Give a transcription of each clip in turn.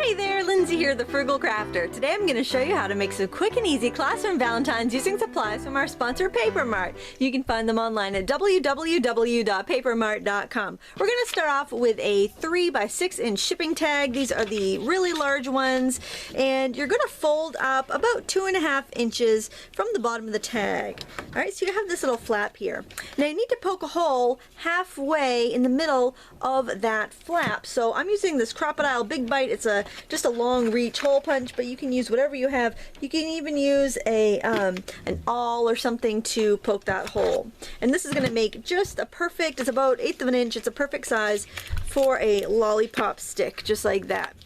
Hey there, Lindsay here, the Frugal Crafter. Today I'm going to show you how to make some quick and easy classroom Valentines using supplies from our sponsor Paper Mart. You can find them online at www.papermart.com. We're going to start off with a 3 by 6 inch shipping tag. These are the really large ones, and you're going to fold up about 2.5 inches from the bottom of the tag. Alright, so you have this little flap here. Now you need to poke a hole halfway in the middle of that flap. So I'm using this Crocodile Big Bite. It's just a long reach hole punch, but you can use whatever you have. You can even use an awl or something to poke that hole. And this is going to make just a perfect, it's about 1/8 of an inch, it's a perfect size for a lollipop stick, just like that.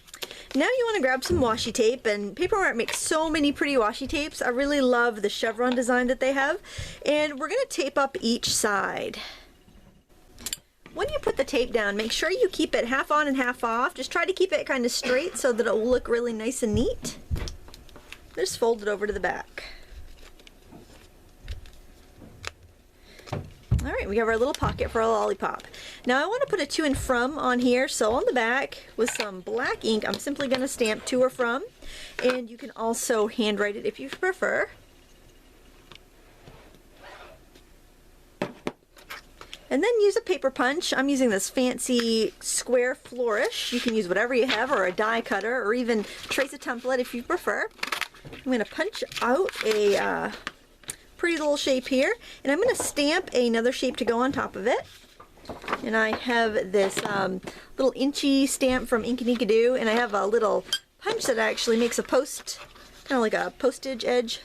Now you want to grab some washi tape, and Paper Mart makes so many pretty washi tapes. I really love the chevron design that they have, and we're going to tape up each side. When you put the tape down, make sure you keep it half on and half off. Just try to keep it kind of straight so that it will look really nice and neat. Just fold it over to the back. Alright, we have our little pocket for a lollipop. Now I want to put a to and from on here, so on the back with some black ink I'm simply going to stamp to or from, and you can also handwrite it if you prefer. And then use a paper punch. I'm using this fancy square flourish. You can use whatever you have, or a die cutter, or even trace a template if you prefer. I'm going to punch out a pretty little shape here, and I'm going to stamp another shape to go on top of it. And I have this little inchy stamp from Ink and Inkadoo, and I have a little punch that actually makes a post, kind of like a postage edge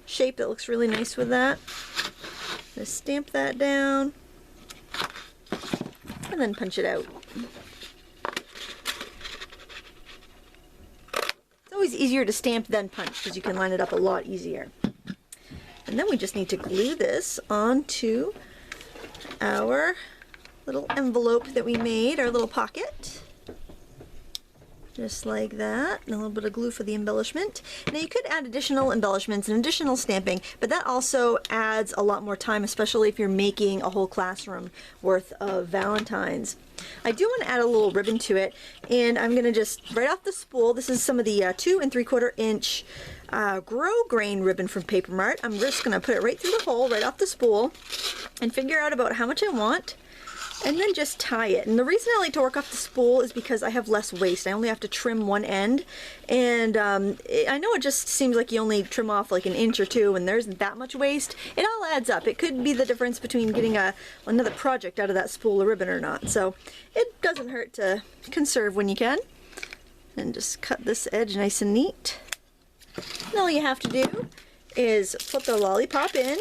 shape that looks really nice with that. Just stamp that down, and then punch it out. It's always easier to stamp than punch because you can line it up a lot easier. And then we just need to glue this onto our little envelope that we made, our little pocket. Just like that, and a little bit of glue for the embellishment. Now you could add additional embellishments and additional stamping, but that also adds a lot more time, especially if you're making a whole classroom worth of Valentines. I do want to add a little ribbon to it, and I'm going to just, right off the spool, this is some of the 2 3/4 inch grow grain ribbon from Paper Mart. I'm just going to put it right through the hole, right off the spool, and figure out about how much I want. And then just tie it. And the reason I like to work off the spool is because I have less waste. I only have to trim one end. And I know it just seems like you only trim off like 1 inch or 2 and there isn't that much waste. It all adds up. It could be the difference between getting another project out of that spool of ribbon or not. So it doesn't hurt to conserve when you can. And just cut this edge nice and neat. And all you have to do is put the lollipop in.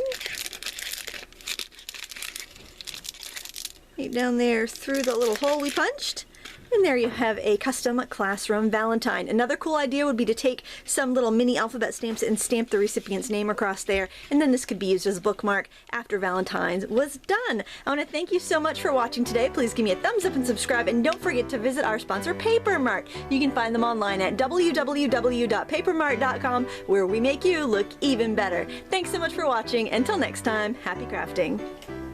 Right down there through the little hole we punched, and there you have a custom classroom Valentine. Another cool idea would be to take some little mini alphabet stamps and stamp the recipient's name across there, and then this could be used as a bookmark after Valentine's was done. I want to thank you so much for watching today. Please give me a thumbs up and subscribe, and don't forget to visit our sponsor Paper Mart. You can find them online at www.papermart.com, where we make you look even better. Thanks so much for watching. Until next time, happy crafting.